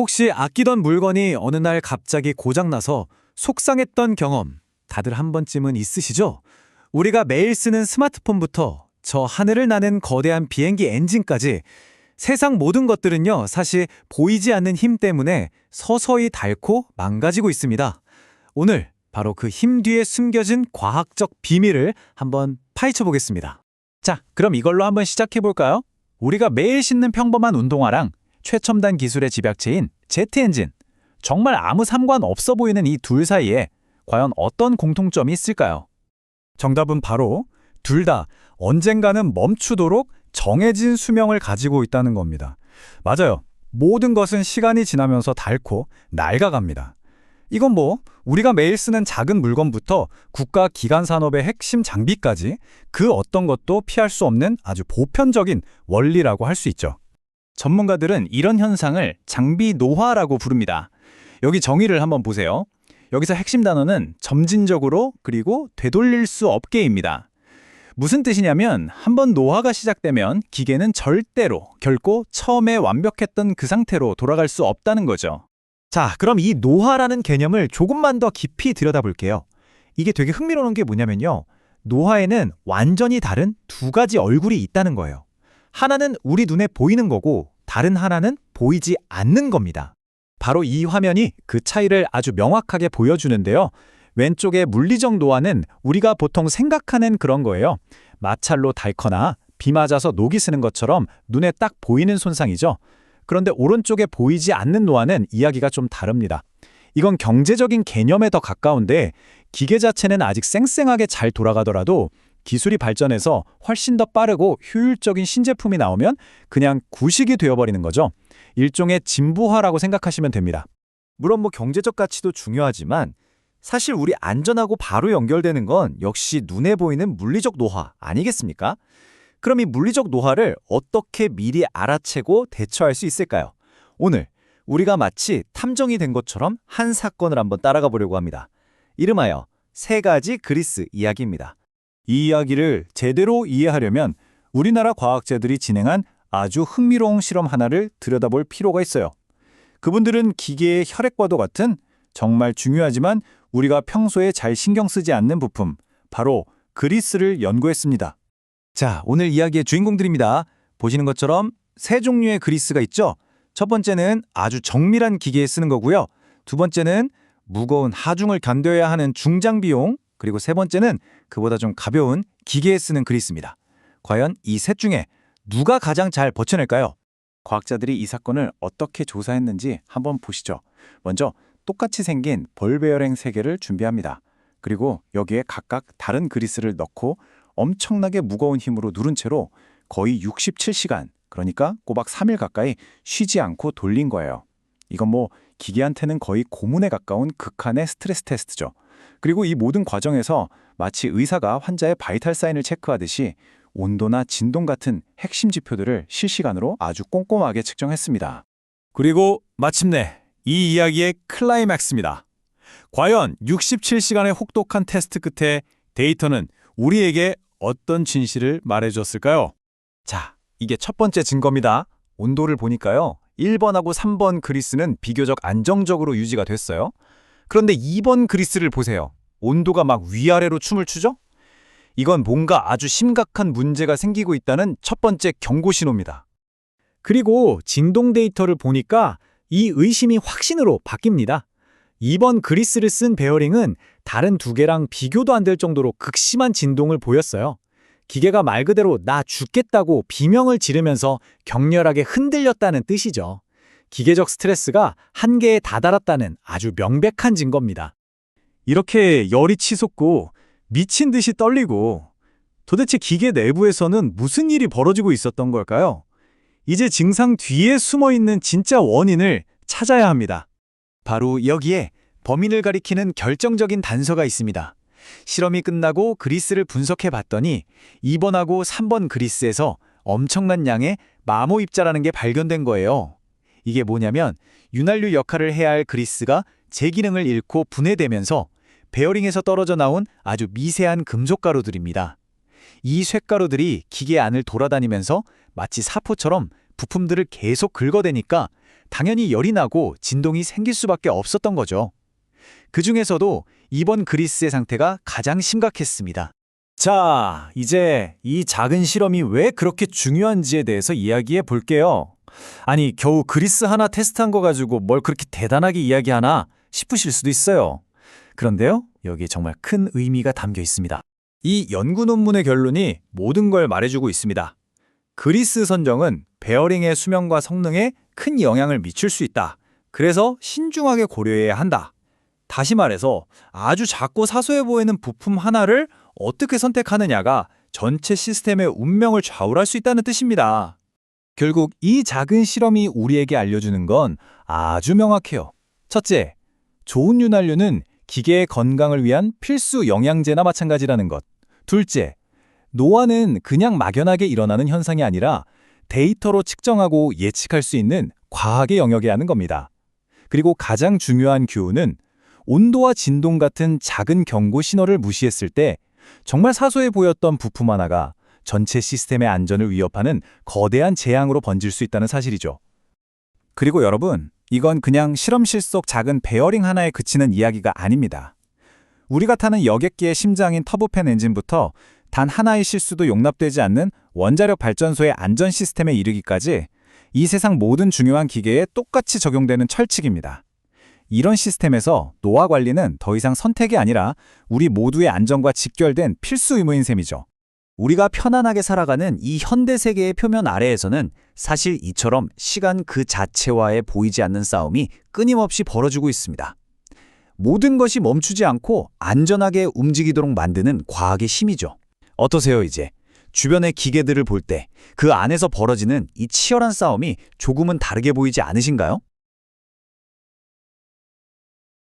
혹시 아끼던 물건이 어느 날 갑자기 고장나서 속상했던 경험 다들 한 번쯤은 있으시죠? 우리가 매일 쓰는 스마트폰부터 저 하늘을 나는 거대한 비행기 엔진까지 세상 모든 것들은요, 사실 보이지 않는 힘 때문에 서서히 닳고 망가지고 있습니다. 오늘 바로 그 힘 뒤에 숨겨진 과학적 비밀을 한번 파헤쳐 보겠습니다. 자, 그럼 이걸로 한번 시작해 볼까요? 우리가 매일 신는 평범한 운동화랑 최첨단 기술의 집약체인 제트 엔진. 정말 아무 상관없어 보이는 이 둘 사이에 과연 어떤 공통점이 있을까요? 정답은 바로 둘 다 언젠가는 멈추도록 정해진 수명을 가지고 있다는 겁니다. 맞아요. 모든 것은 시간이 지나면서 닳고 낡아갑니다. 이건 우리가 매일 쓰는 작은 물건부터 국가 기관 산업의 핵심 장비까지 그 어떤 것도 피할 수 없는 아주 보편적인 원리라고 할 수 있죠. 전문가들은 이런 현상을 장비 노화라고 부릅니다. 여기 정의를 한번 보세요. 여기서 핵심 단어는 점진적으로 그리고 되돌릴 수 없게입니다. 무슨 뜻이냐면 한번 노화가 시작되면 기계는 절대로 결코 처음에 완벽했던 그 상태로 돌아갈 수 없다는 거죠. 자, 그럼 이 노화라는 개념을 조금만 더 깊이 들여다볼게요. 이게 되게 흥미로운 게 뭐냐면요. 노화에는 완전히 다른 두 가지 얼굴이 있다는 거예요. 하나는 우리 눈에 보이는 거고 다른 하나는 보이지 않는 겁니다. 바로 이 화면이 그 차이를 아주 명확하게 보여주는데요. 왼쪽의 물리적 노화는 우리가 보통 생각하는 그런 거예요. 마찰로 닳거나 비 맞아서 녹이 쓰는 것처럼 눈에 딱 보이는 손상이죠. 그런데 오른쪽에 보이지 않는 노화는 이야기가 좀 다릅니다. 이건 경제적인 개념에 더 가까운데 기계 자체는 아직 쌩쌩하게 잘 돌아가더라도 기술이 발전해서 훨씬 더 빠르고 효율적인 신제품이 나오면 그냥 구식이 되어버리는 거죠. 일종의 진부화라고 생각하시면 됩니다. 물론 경제적 가치도 중요하지만 사실 우리 안전하고 바로 연결되는 건 역시 눈에 보이는 물리적 노화 아니겠습니까? 그럼 이 물리적 노화를 어떻게 미리 알아채고 대처할 수 있을까요? 오늘 우리가 마치 탐정이 된 것처럼 한 사건을 한번 따라가 보려고 합니다. 이름하여 3가지 그리스 이야기입니다. 이 이야기를 제대로 이해하려면 우리나라 과학자들이 진행한 아주 흥미로운 실험 하나를 들여다볼 필요가 있어요. 그분들은 기계의 혈액과도 같은 정말 중요하지만 우리가 평소에 잘 신경 쓰지 않는 부품, 바로 그리스를 연구했습니다. 자, 오늘 이야기의 주인공들입니다. 보시는 것처럼 3종류의 그리스가 있죠. 첫 번째는 아주 정밀한 기계에 쓰는 거고요. 두 번째는 무거운 하중을 견뎌야 하는 중장비용, 그리고 세 번째는 그보다 좀 가벼운 기계에 쓰는 그리스입니다. 과연 이 셋 중에 누가 가장 잘 버텨낼까요? 과학자들이 이 사건을 어떻게 조사했는지 한번 보시죠. 먼저 똑같이 생긴 볼 베어링 3개를 준비합니다. 그리고 여기에 각각 다른 그리스를 넣고 엄청나게 무거운 힘으로 누른 채로 거의 67시간, 그러니까 꼬박 3일 가까이 쉬지 않고 돌린 거예요. 이건 기계한테는 거의 고문에 가까운 극한의 스트레스 테스트죠. 그리고 이 모든 과정에서 마치 의사가 환자의 바이탈 사인을 체크하듯이 온도나 진동 같은 핵심 지표들을 실시간으로 아주 꼼꼼하게 측정했습니다. 그리고 마침내 이 이야기의 클라이맥스입니다. 과연 67시간의 혹독한 테스트 끝에 데이터는 우리에게 어떤 진실을 말해줬을까요? 자, 이게 첫 번째 증거입니다. 온도를 보니까요. 1번하고 3번 그리스는 비교적 안정적으로 유지가 됐어요. 그런데 2번 그리스를 보세요. 온도가 막 위아래로 춤을 추죠? 이건 뭔가 아주 심각한 문제가 생기고 있다는 첫 번째 경고 신호입니다. 그리고 진동 데이터를 보니까 이 의심이 확신으로 바뀝니다. 2번 그리스를 쓴 베어링은 다른 2개랑 비교도 안 될 정도로 극심한 진동을 보였어요. 기계가 말 그대로 나 죽겠다고 비명을 지르면서 격렬하게 흔들렸다는 뜻이죠. 기계적 스트레스가 한계에 다다랐다는 아주 명백한 증거입니다. 이렇게 열이 치솟고 미친 듯이 떨리고 도대체 기계 내부에서는 무슨 일이 벌어지고 있었던 걸까요? 이제 증상 뒤에 숨어있는 진짜 원인을 찾아야 합니다. 바로 여기에 범인을 가리키는 결정적인 단서가 있습니다. 실험이 끝나고 그리스를 분석해 봤더니 2번하고 3번 그리스에서 엄청난 양의 마모 입자라는 게 발견된 거예요. 이게 뭐냐면 윤활유 역할을 해야 할 그리스가 제 기능을 잃고 분해되면서 베어링에서 떨어져 나온 아주 미세한 금속가루들입니다. 이 쇳가루들이 기계 안을 돌아다니면서 마치 사포처럼 부품들을 계속 긁어대니까 당연히 열이 나고 진동이 생길 수밖에 없었던 거죠. 그 중에서도 이번 그리스의 상태가 가장 심각했습니다. 자, 이제 이 작은 실험이 왜 그렇게 중요한지에 대해서 이야기해 볼게요. 아니, 겨우 그리스 하나 테스트한 거 가지고 뭘 그렇게 대단하게 이야기하나 싶으실 수도 있어요. 그런데요, 여기에 정말 큰 의미가 담겨 있습니다. 이 연구 논문의 결론이 모든 걸 말해주고 있습니다. 그리스 선정은 베어링의 수명과 성능에 큰 영향을 미칠 수 있다. 그래서 신중하게 고려해야 한다. 다시 말해서 아주 작고 사소해 보이는 부품 하나를 어떻게 선택하느냐가 전체 시스템의 운명을 좌우할 수 있다는 뜻입니다. 결국 이 작은 실험이 우리에게 알려주는 건 아주 명확해요. 첫째, 좋은 윤활유는 기계의 건강을 위한 필수 영양제나 마찬가지라는 것. 둘째, 노화는 그냥 막연하게 일어나는 현상이 아니라 데이터로 측정하고 예측할 수 있는 과학의 영역에 하는 겁니다. 그리고 가장 중요한 교훈은 온도와 진동 같은 작은 경고 신호를 무시했을 때 정말 사소해 보였던 부품 하나가 전체 시스템의 안전을 위협하는 거대한 재앙으로 번질 수 있다는 사실이죠. 그리고 여러분, 이건 그냥 실험실 속 작은 베어링 하나에 그치는 이야기가 아닙니다. 우리가 타는 여객기의 심장인 터보팬 엔진부터 단 하나의 실수도 용납되지 않는 원자력 발전소의 안전 시스템에 이르기까지 이 세상 모든 중요한 기계에 똑같이 적용되는 철칙입니다. 이런 시스템에서 노화 관리는 더 이상 선택이 아니라 우리 모두의 안전과 직결된 필수 의무인 셈이죠. 우리가 편안하게 살아가는 이 현대 세계의 표면 아래에서는 사실 이처럼 시간 그 자체와의 보이지 않는 싸움이 끊임없이 벌어지고 있습니다. 모든 것이 멈추지 않고 안전하게 움직이도록 만드는 과학의 힘이죠. 어떠세요, 이제? 주변의 기계들을 볼 때 그 안에서 벌어지는 이 치열한 싸움이 조금은 다르게 보이지 않으신가요?